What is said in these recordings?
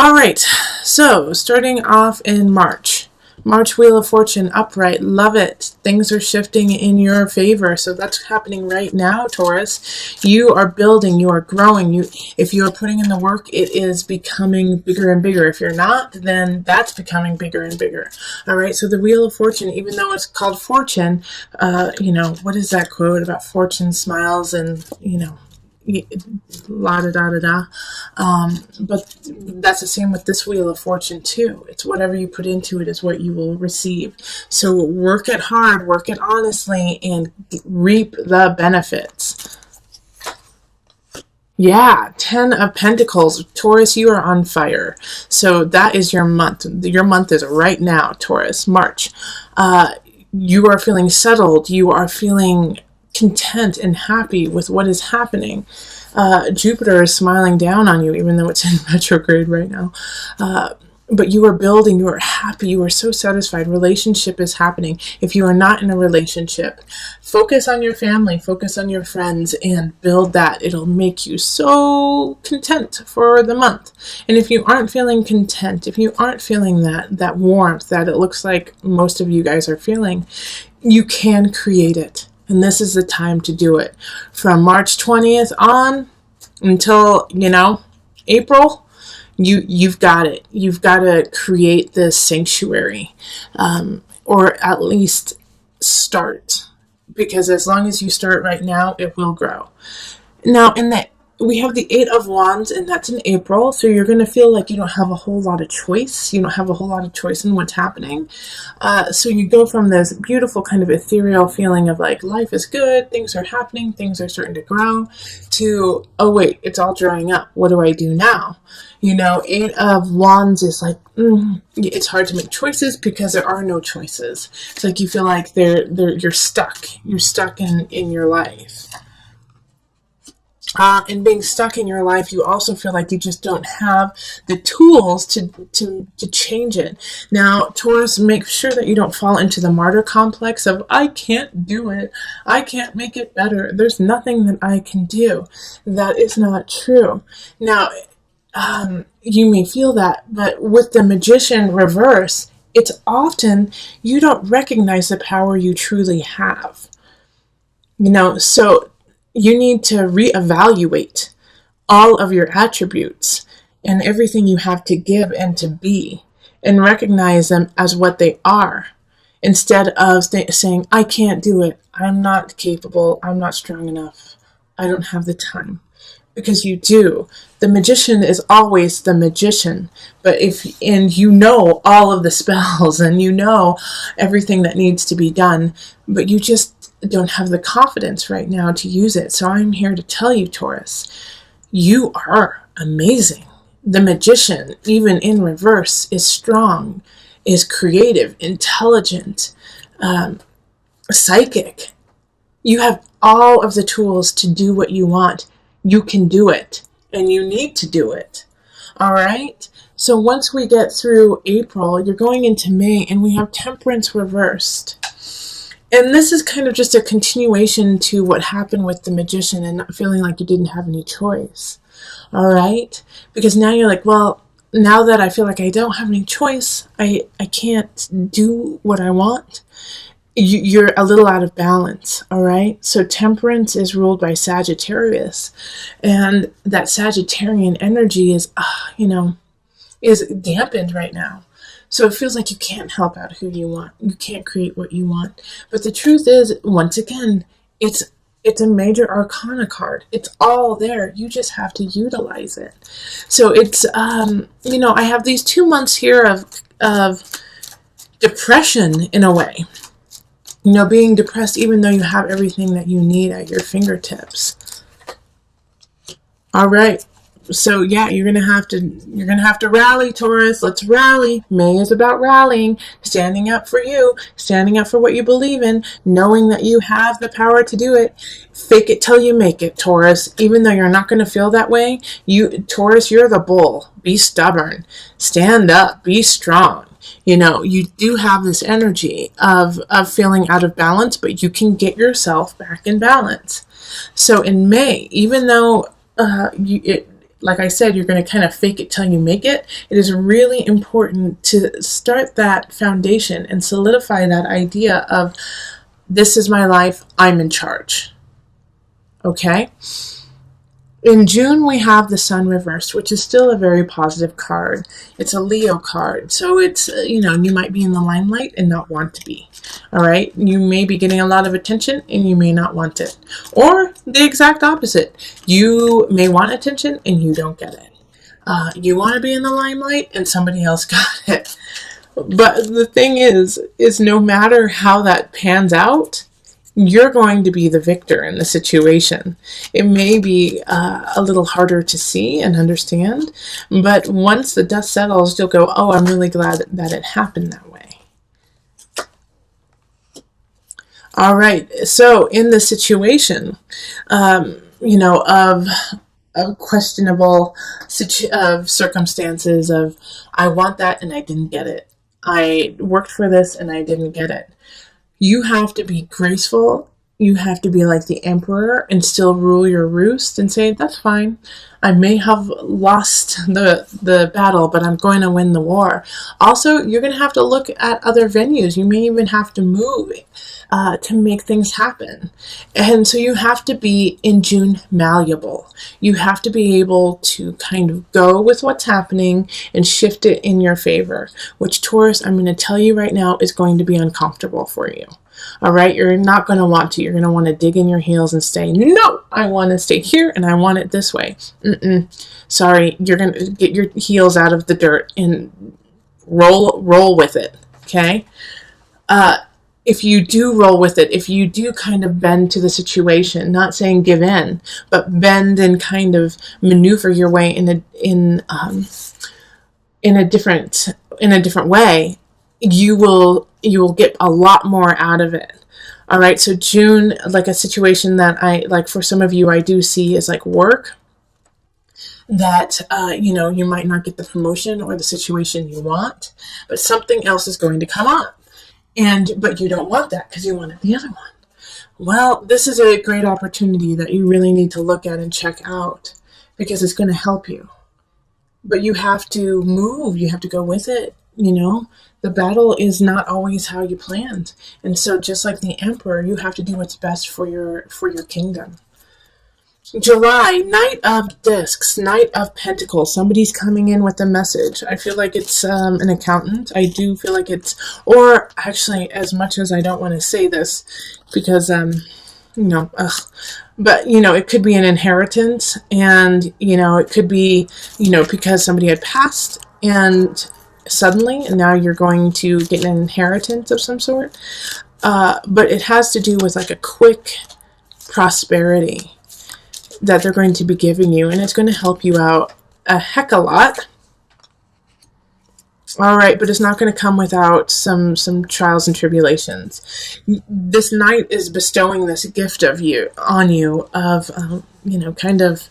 All right, so starting off in March. March Wheel of Fortune upright. Love it. Things are shifting in your favor. So that's happening right now, Taurus. You are building, you are growing. If you are putting in the work, it is becoming bigger and bigger. If you're not, then that's becoming bigger and bigger. All right, so the Wheel of Fortune, even though it's called Fortune, what is that quote about fortune smiles and, la da da da da. But that's the same with this Wheel of Fortune too. It's whatever you put into it is what you will receive. So work it hard, work it honestly, and reap the benefits. Yeah, 10 of Pentacles. Taurus, you are on fire. So that is your month. Your month is right now, Taurus, March. You are feeling settled. You are feeling content and happy with what is happening. Jupiter is smiling down on you, even though it's in retrograde right now. But you are building, you are happy, you are so satisfied. Relationship is happening. If you are not in a relationship, focus on your family, focus on your friends, and build that. It'll make you so content for the month. And if you aren't feeling content, if you aren't feeling that warmth that it looks like most of you guys are feeling, you can create it. And this is the time to do it. From March 20th on until, April, you've got it. You've got to create this sanctuary, or at least start. Because as long as you start right now, it will grow. Now, we have the 8 of Wands, and that's in April, so you're going to feel like you don't have a whole lot of choice. You don't have a whole lot of choice in what's happening. So you go from this beautiful kind of ethereal feeling of like, life is good, things are happening, things are starting to grow, to, oh wait, it's all drying up. What do I do now? 8 of Wands is like, it's hard to make choices because there are no choices. It's like you feel like you're stuck. You're stuck in your life. And being stuck in your life, you also feel like you just don't have the tools to change it. Now, Taurus, make sure that you don't fall into the martyr complex of, I can't do it. I can't make it better. There's nothing that I can do. That is not true. Now, you may feel that, but with the Magician reverse, it's often you don't recognize the power you truly have. So you need to reevaluate all of your attributes and everything you have to give and to be, and recognize them as what they are, instead of saying, I can't do it, I'm not capable, I'm not strong enough, I don't have the time. Because you do. The magician is always the magician. But all of the spells and everything that needs to be done, but you just don't have the confidence right now to use it. So I'm here to tell you, Taurus, you are amazing. The magician, even in reverse, is strong, is creative, intelligent, psychic. You have all of the tools to do what you want. You can do it, and you need to do it. All right? So once we get through April, you're going into May, and we have Temperance reversed. And this is kind of just a continuation to what happened with the Magician and not feeling like you didn't have any choice. All right? Because now you're like, well, now that I feel like I don't have any choice, I can't do what I want. You're a little out of balance, all right? So Temperance is ruled by Sagittarius, and that Sagittarian energy is dampened right now. So it feels like you can't help out who you want. You can't create what you want. But the truth is, once again, it's a major arcana card. It's all there. You just have to utilize it. So it's, I have these 2 months here of depression in a way. Being depressed even though you have everything that you need at your fingertips. All right. So yeah, you're gonna have to rally, Taurus. Let's rally. May is about rallying, standing up for you, standing up for what you believe in, knowing that you have the power to do it. Fake it till you make it, Taurus. Even though you're not gonna feel that way, Taurus, you're the bull. Be stubborn. Stand up. Be strong. You do have this energy of feeling out of balance, but you can get yourself back in balance. So in May, even though like I said, you're going to kind of fake it till you make it. It is really important to start that foundation and solidify that idea of, this is my life, I'm in charge. Okay? In June, we have the Sun reversed, which is still a very positive card. It's a Leo card, so it's, you might be in the limelight and not want to be. All right? You may be getting a lot of attention and you may not want it. Or the exact opposite. You may want attention and you don't get it. You want to be in the limelight and somebody else got it. But the thing is no matter how that pans out, you're going to be the victor in the situation. It may be a little harder to see and understand, but once the dust settles, you'll go, oh, I'm really glad that it happened that way. All right, so in the situation, of questionable circumstances of, I want that and I didn't get it. I worked for this and I didn't get it. You have to be graceful. You have to be like the emperor and still rule your roost and say, that's fine. I may have lost the battle, but I'm going to win the war. Also, you're going to have to look at other venues. You may even have to move to make things happen. And so you have to be, in June, malleable. You have to be able to kind of go with what's happening and shift it in your favor, which, Taurus, I'm going to tell you right now, is going to be uncomfortable for you. All right, you're not going to want to. You're going to want to dig in your heels and say, no, I want to stay here and I want it this way. Sorry, you're going to get your heels out of the dirt and roll with it, okay? If you do roll with it, if you do kind of bend to the situation, not saying give in, but bend and kind of maneuver your way in a different way, you will get a lot more out of it. All right, so June, like a situation that I like for some of you, I do see is like work, that you might not get the promotion or the situation you want, but something else is going to come up, but you don't want that because you wanted the other one. Well, this is a great opportunity that you really need to look at and check out, because it's going to help you. But you have to move. You have to go with it. The battle is not always how you planned. And so just like the emperor, you have to do what's best for your kingdom. July, Knight of Discs, Knight of Pentacles. Somebody's coming in with a message. I feel like it's an accountant. I do feel like it's, or actually, as much as I don't want to say this, because, but, it could be an inheritance, and, it could be, because somebody had passed, and suddenly, and now you're going to get an inheritance of some sort. But it has to do with like a quick prosperity that they're going to be giving you, and it's going to help you out a heck of a lot. All right, but it's not going to come without some trials and tribulations. This knight is bestowing this gift of on you of kind of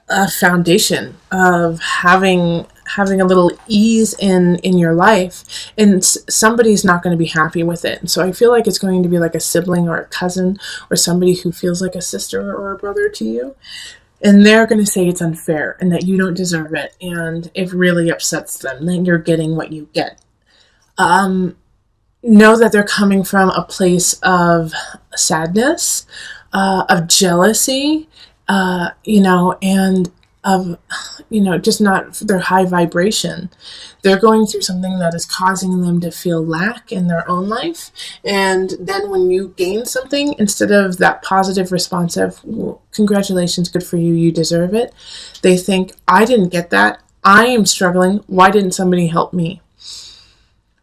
a foundation of having a little ease in your life, and somebody's not going to be happy with it. And so I feel like it's going to be like a sibling or a cousin or somebody who feels like a sister or a brother to you, and they're going to say it's unfair and that you don't deserve it, and it really upsets them that you're getting what you get. Know that they're coming from a place of sadness, of jealousy, and of, just not their high vibration. They're going through something that is causing them to feel lack in their own life. And then when you gain something, instead of that positive response of, well, congratulations, good for you, you deserve it, they think, I didn't get that. I am struggling. Why didn't somebody help me?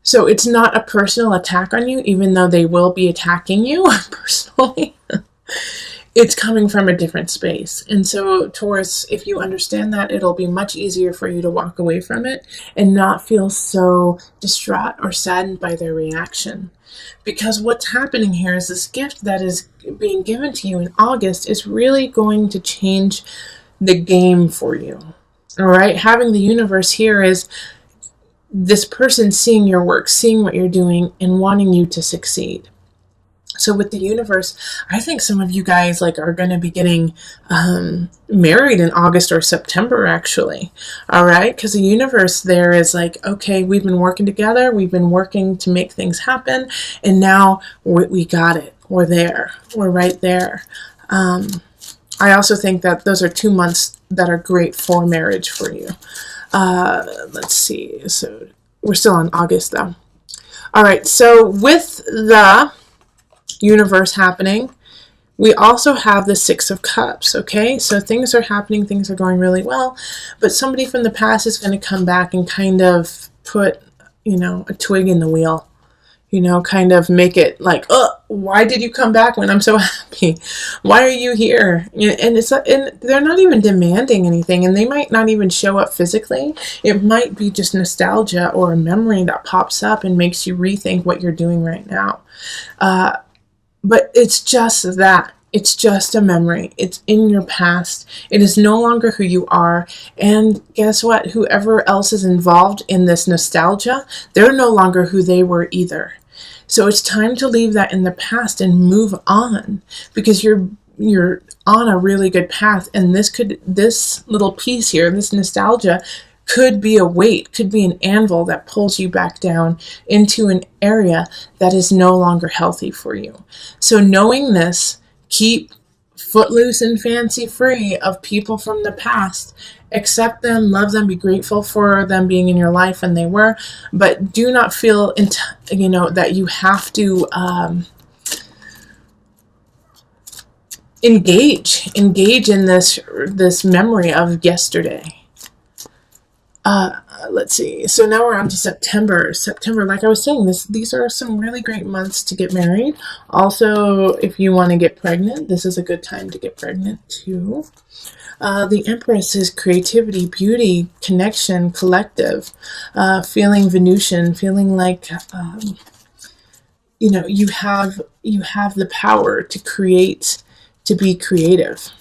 So it's not a personal attack on you, even though they will be attacking you personally. It's coming from a different space. And so, Taurus, if you understand that, it'll be much easier for you to walk away from it and not feel so distraught or saddened by their reaction. Because what's happening here is this gift that is being given to you in August is really going to change the game for you. All right? Having the universe here is this person seeing your work, seeing what you're doing, and wanting you to succeed. So with the universe, I think some of you guys like are going to be getting married in August or September, actually. All right, because the universe there is like, okay, we've been working together, we've been working to make things happen, and now we got it. We're there. We're right there. I also think that those are 2 months that are great for marriage for you. Let's see. So we're still on August though. All right. So with the universe happening, we also have the Six of Cups, okay? So things are happening, things are going really well, but somebody from the past is going to come back and kind of put, a twig in the wheel, kind of make it like, oh, why did you come back when I'm so happy? Why are you here? And they're not even demanding anything, and they might not even show up physically. It might be just nostalgia or a memory that pops up and makes you rethink what you're doing right now. But it's just that. It's just a memory. It's in your past. It is no longer who you are. And guess what? Whoever else is involved in this nostalgia, they're no longer who they were either. So it's time to leave that in the past and move on, because you're on a really good path. And this little piece here, this nostalgia, could be a weight, could be an anvil that pulls you back down into an area that is no longer healthy for you. So knowing this, keep footloose and fancy free of people from the past. Accept them, love them, be grateful for them being in your life when they were, but do not feel, that you have to engage in this memory of yesterday. Let's see. So now we're on to September. September, like I was saying, these are some really great months to get married. Also, if you want to get pregnant, this is a good time to get pregnant too. The Empress is creativity, beauty, connection, collective, feeling Venusian, feeling like you have the power to create, to be creative.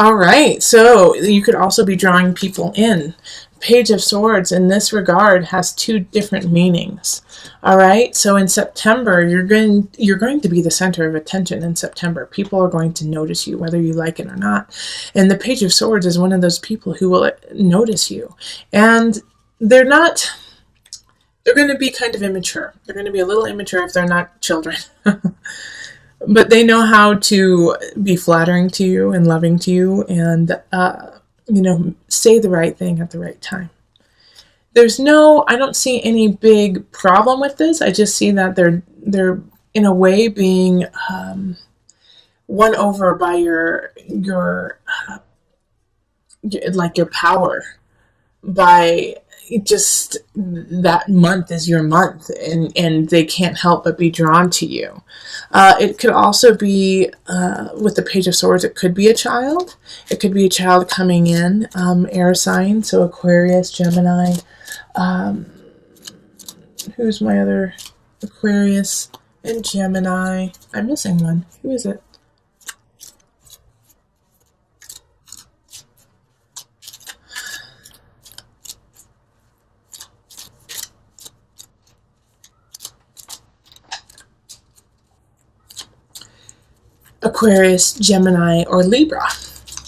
All right, so you could also be drawing people in. Page of Swords in this regard has two different meanings. All right, so in September, you're going to be the center of attention in September. People are going to notice you, whether you like it or not. And the Page of Swords is one of those people who will notice you. And they're going to be kind of immature. They're going to be a little immature if they're not children. But they know how to be flattering to you and loving to you and, say the right thing at the right time. I don't see any big problem with this. I just see that they're in a way being won over by your power, by just that month is your month, and they can't help but be drawn to you. It could also be, with the Page of Swords, it could be a child. It could be a child coming in, air sign, so Aquarius, Gemini. Who's my other Aquarius and Gemini? I'm missing one. Who is it? Aquarius, Gemini, or Libra.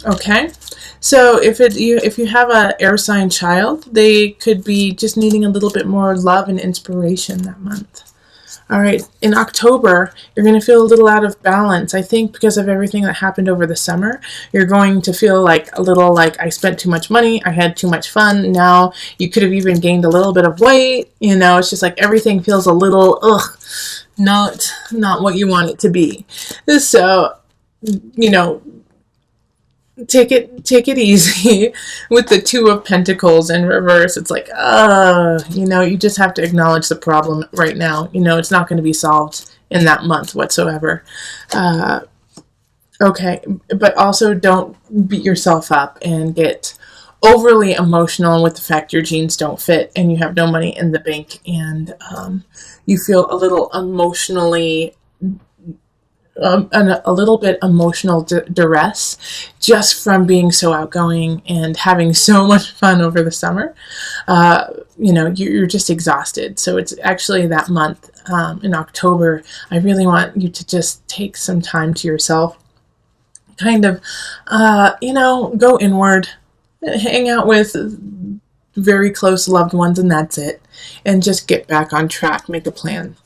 Okay, so if you have an air sign child, they could be just needing a little bit more love and inspiration that month. All right, in October, you're going to feel a little out of balance. I think because of everything that happened over the summer, you're going to feel like a little like I spent too much money, I had too much fun. Now you could have even gained a little bit of weight. It's just like everything feels a little not what you want it to be. So, take it easy. With the Two of Pentacles in reverse, it's like, you just have to acknowledge the problem right now. It's not going to be solved in that month whatsoever. Okay, but also don't beat yourself up and get overly emotional with the fact your jeans don't fit and you have no money in the bank, and you feel a little emotionally a little bit emotional duress just from being so outgoing and having so much fun over the summer. You're just exhausted. So it's actually that month in October, I really want you to just take some time to yourself, kind of, go inward, hang out with very close loved ones, and that's it. And just get back on track, make a plan.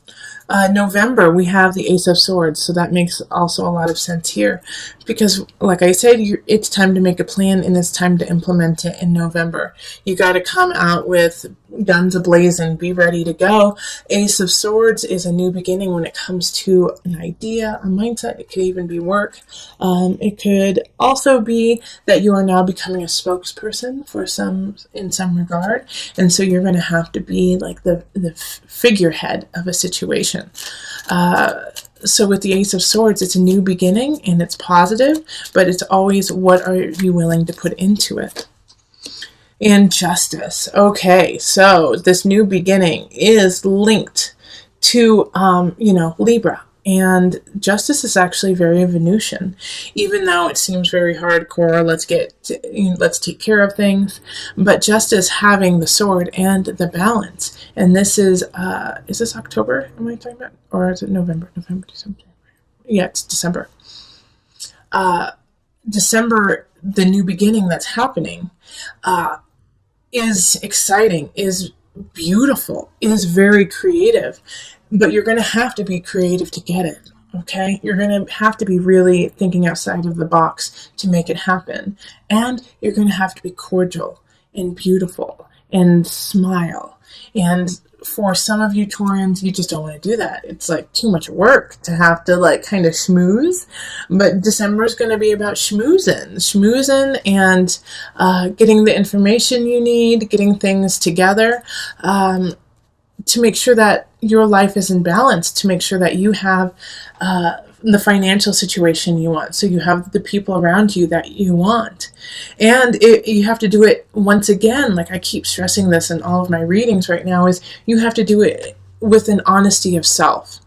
November, we have the Ace of Swords, so that makes also a lot of sense here. Because, like I said, it's time to make a plan, and it's time to implement it in November. You got to come out with guns ablazing, be ready to go. Ace of Swords is a new beginning when it comes to an idea, a mindset. It could even be work. It could also be that you are now becoming a spokesperson for in some regard, and so you're going to have to be like the figurehead of a situation. So with the Ace of Swords, it's a new beginning and it's positive, but it's always, what are you willing to put into it? And Justice. Okay, so this new beginning is linked to, Libra. And Justice is actually very Venusian, even though it seems very hardcore. Let's take care of things. But Justice having the sword and the balance. And this is this October? Am I talking about? Or is it November? November, December? Yeah, it's December. December, the new beginning that's happening, is exciting, is beautiful, is very creative. But you're going to have to be creative to get it, okay? You're going to have to be really thinking outside of the box to make it happen. And you're going to have to be cordial and beautiful and smile. And for some of you Taurians, you just don't want to do that. It's like too much work to have to kind of schmooze. But December is going to be about schmoozing and getting the information you need, getting things together, to make sure that your life is in balance, to make sure that you have the financial situation you want, so you have the people around you that you want. And you have to do it once again, like I keep stressing this in all of my readings right now, is you have to do it with an honesty of self.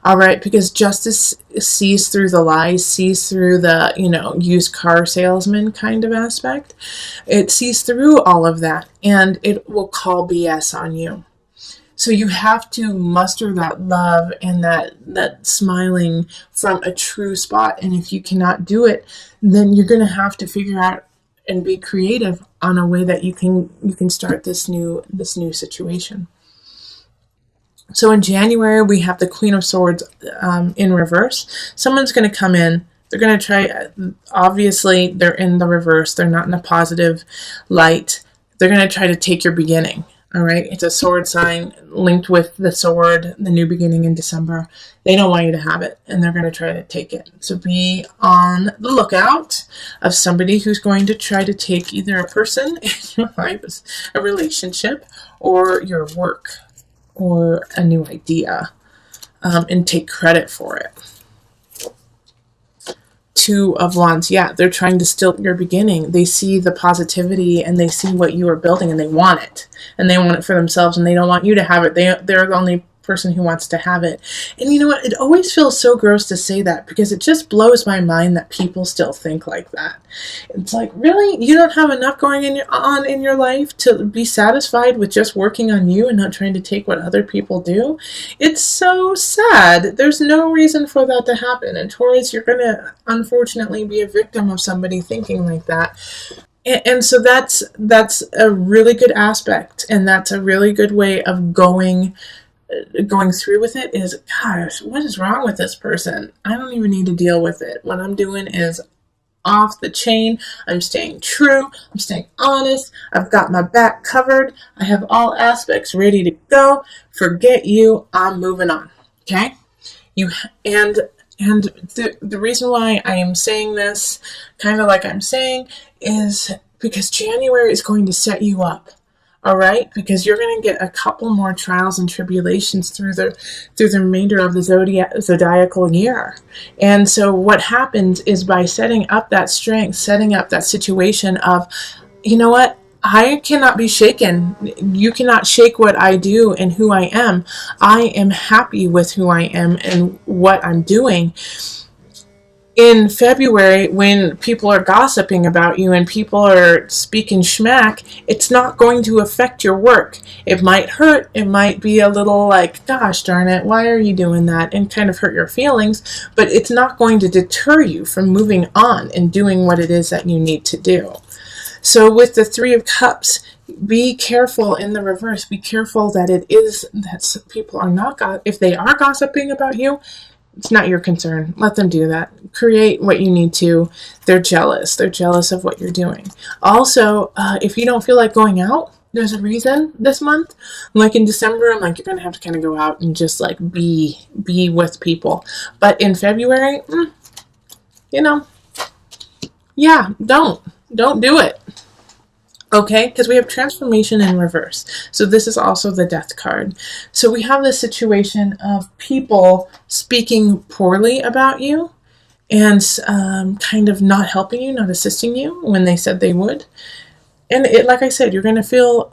All right, because Justice sees through the lies, sees through the, used car salesman kind of aspect. It sees through all of that, and it will call BS on you. So you have to muster that love and that smiling from a true spot. And if you cannot do it, then you're going to have to figure out and be creative on a way that you can start this new situation. So in January, we have the Queen of Swords in reverse. Someone's going to come in. They're going to try, obviously, they're in the reverse. They're not in a positive light. They're going to try to take your beginning. All right, it's a sword sign linked with the sword, the new beginning in December. They don't want you to have it, and they're going to try to take it. So be on the lookout of somebody who's going to try to take either a person in your life, a relationship, or your work, or a new idea, and take credit for it. Two of Wands, yeah, they're trying to still your beginning. They see the positivity and they see what you are building and they want it. And they want it for themselves and they don't want you to have it. They're the only person who wants to have it. And you know what? It always feels so gross to say that because it just blows my mind that people still think like that. It's like, really? You don't have enough going on in your life to be satisfied with just working on you and not trying to take what other people do? It's so sad. There's no reason for that to happen. And Taurus, you're going to unfortunately be a victim of somebody thinking like that. And so that's a really good aspect, and that's a really good way of going through with it. Is, gosh, what is wrong with this person? I don't even need to deal with it. What I'm doing is off the chain. I'm staying true. I'm staying honest. I've got my back covered. I have all aspects ready to go. Forget you. I'm moving on. Okay? And the reason why I am saying this, kind of like I'm saying, is because January is going to set you up. All right, because you're going to get a couple more trials and tribulations through the remainder of the zodiacal year. And so what happens is, by setting up that strength, setting up that situation of, you know what, I cannot be shaken. You cannot shake what I do and who I am. I am happy with who I am and what I'm doing. In February, when people are gossiping about you and people are speaking schmack, it's not going to affect your work. It might hurt. It might be a little like, gosh darn it, why are you doing that? And kind of hurt your feelings, but it's not going to deter you from moving on and doing what it is that you need to do. So with the Three of Cups, be careful in the reverse. Be careful that it is that people are not, if they are gossiping about you, it's not your concern. Let them do that. Create what you need to. They're jealous. They're jealous of what you're doing. Also, if you don't feel like going out, there's a reason this month. Like in December, I'm like, you're going to have to kind of go out and just like be with people. But in February, yeah, don't do it. Okay, because we have transformation in reverse. So this is also the death card. So we have this situation of people speaking poorly about you and kind of not helping you, not assisting you when they said they would. And it, like I said, you're going to feel,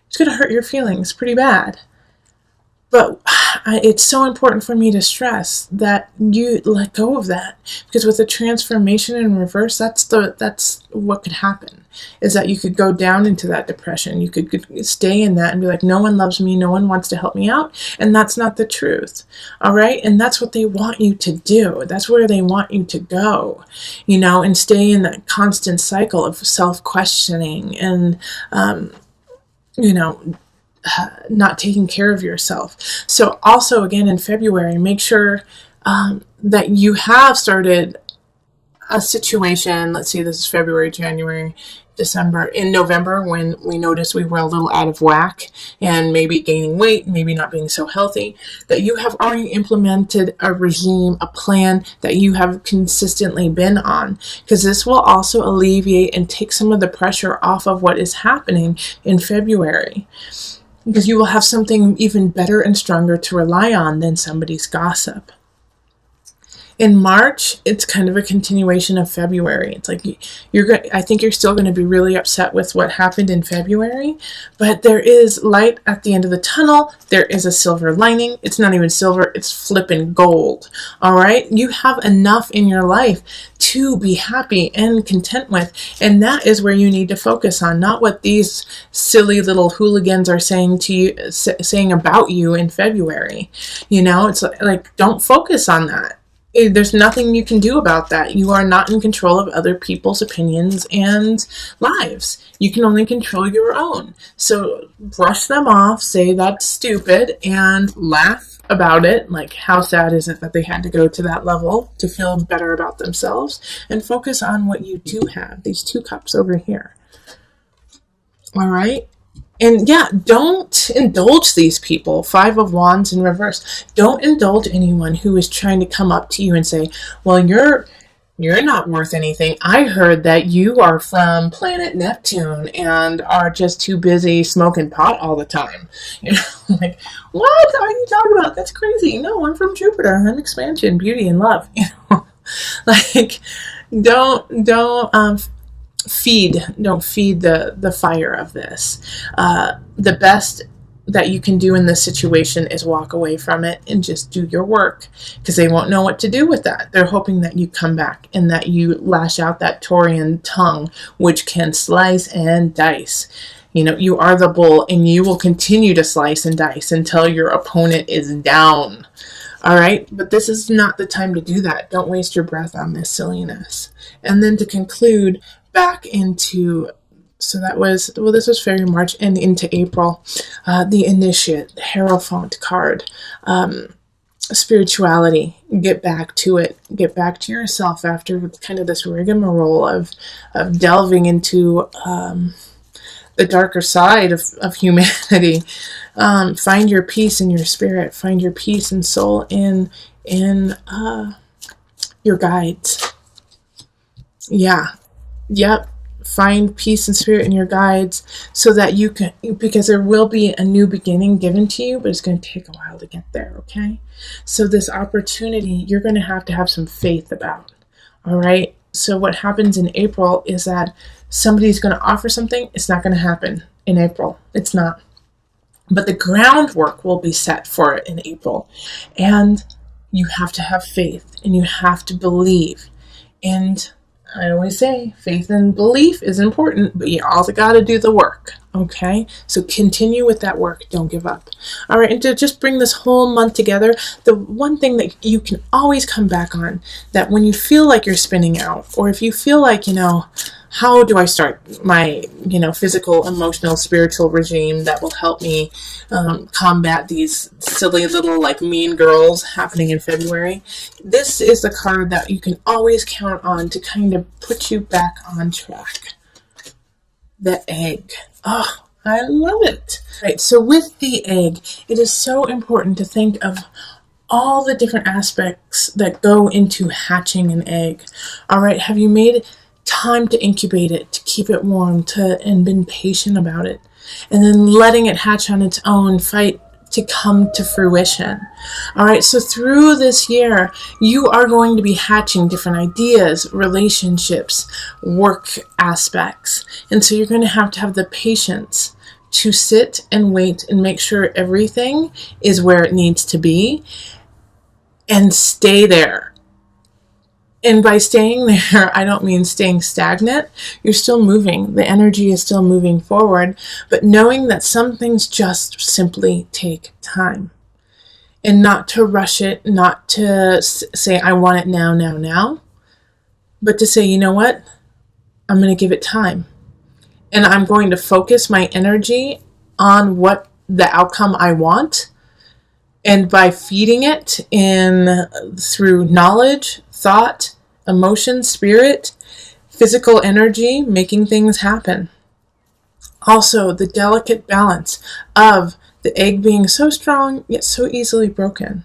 it's going to hurt your feelings pretty bad. But it's so important for me to stress that you let go of that, because with the transformation in reverse, that's what could happen, is that you could go down into that depression. You could stay in that and be like, no one loves me, no one wants to help me out, and that's not the truth. All right, and that's what they want you to do. That's where they want you to go, and stay in that constant cycle of self-questioning and not taking care of yourself. So also, again, in February, make sure that you have started a situation. Let's see, this is February, January, December. In November, when we noticed we were a little out of whack and maybe gaining weight, maybe not being so healthy, that you have already implemented a regime, a plan that you have consistently been on, because this will also alleviate and take some of the pressure off of what is happening in February. Because you will have something even better and stronger to rely on than somebody's gossip. In March, it's kind of a continuation of February. It's like I think you're still going to be really upset with what happened in February, but there is light at the end of the tunnel. There is a silver lining. It's not even silver, it's flipping gold. All right? You have enough in your life to be happy and content with, and that is where you need to focus on, not what these silly little hooligans are saying to you, saying about you in February. It's like don't focus on that. There's nothing you can do about that. You are not in control of other people's opinions and lives. You can only control your own. So brush them off, say that's stupid, and laugh about it. Like, how sad is it that they had to go to that level to feel better about themselves? And focus on what you do have, these 2 cups over here. All right? And yeah, don't indulge these people. 5 of Wands in reverse. Don't indulge anyone who is trying to come up to you and say, well, you're not worth anything. I heard that you are from planet Neptune and are just too busy smoking pot all the time. Like, what are you talking about? That's crazy. No, I'm from Jupiter. I'm expansion, beauty, and love. Like, don't feed the fire of this. The best that you can do in this situation is walk away from it and just do your work, because they won't know what to do with that. They're hoping that you come back and that you lash out that Taurian tongue, which can slice and dice. You are the bull, and you will continue to slice and dice until your opponent is down. All right, but this is not the time to do that. Don't waste your breath on this silliness. And then to conclude, back into, this was February, March, and into April, the Initiate, the Hierophant card, spirituality, get back to it, get back to yourself after kind of this rigmarole of delving into the darker side of humanity. Find your peace in your spirit, find your peace and soul in your guides. Yeah. Yep. Find peace and spirit in your guides, so that you can, because there will be a new beginning given to you, but it's going to take a while to get there. Okay. So this opportunity, you're going to have some faith about. All right. So what happens in April is that somebody's going to offer something. It's not going to happen in April. It's not. But the groundwork will be set for it in April. And you have to have faith. and you have to believe. And I always say faith and belief is important, but you also got to do the work. Okay, so continue with that work. Don't give up. All right, and to just bring this whole month together, the one thing that you can always come back on, that when you feel like you're spinning out, or if you feel like, how do I start my, physical, emotional, spiritual regime that will help me combat these silly little mean girls happening in February? This is the card that you can always count on to kind of put you back on track. The egg. Oh, I love it. Right, so with the egg, it is so important to think of all the different aspects that go into hatching an egg. All right, have you made time to incubate it, to keep it warm, and been patient about it, and then letting it hatch on its own, fight to come to fruition? All right, so through this year, you are going to be hatching different ideas, relationships, work aspects, and so you're going to have the patience to sit and wait and make sure everything is where it needs to be, and stay there. And by staying there, I don't mean staying stagnant. You're still moving. The energy is still moving forward, but knowing that some things just simply take time. And not to rush it, not to say, I want it now, but to say, you know what? I'm going to give it time. And I'm going to focus my energy on what the outcome I want. And by feeding it through knowledge, thought, emotion, spirit, physical energy, making things happen. Also, the delicate balance of the egg being so strong, yet so easily broken.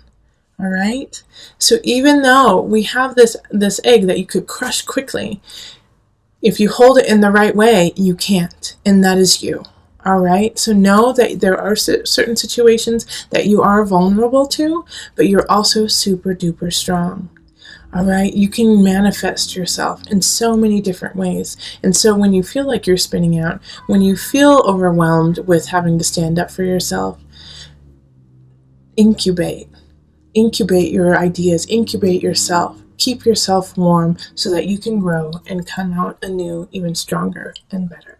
All right? So even though we have this egg that you could crush quickly, if you hold it in the right way, you can't. And that is you. All right, so know that there are certain situations that you are vulnerable to, but you're also super duper strong. All right, you can manifest yourself in so many different ways. And so when you feel like you're spinning out, when you feel overwhelmed with having to stand up for yourself, incubate your ideas, incubate yourself, keep yourself warm so that you can grow and come out anew even stronger and better.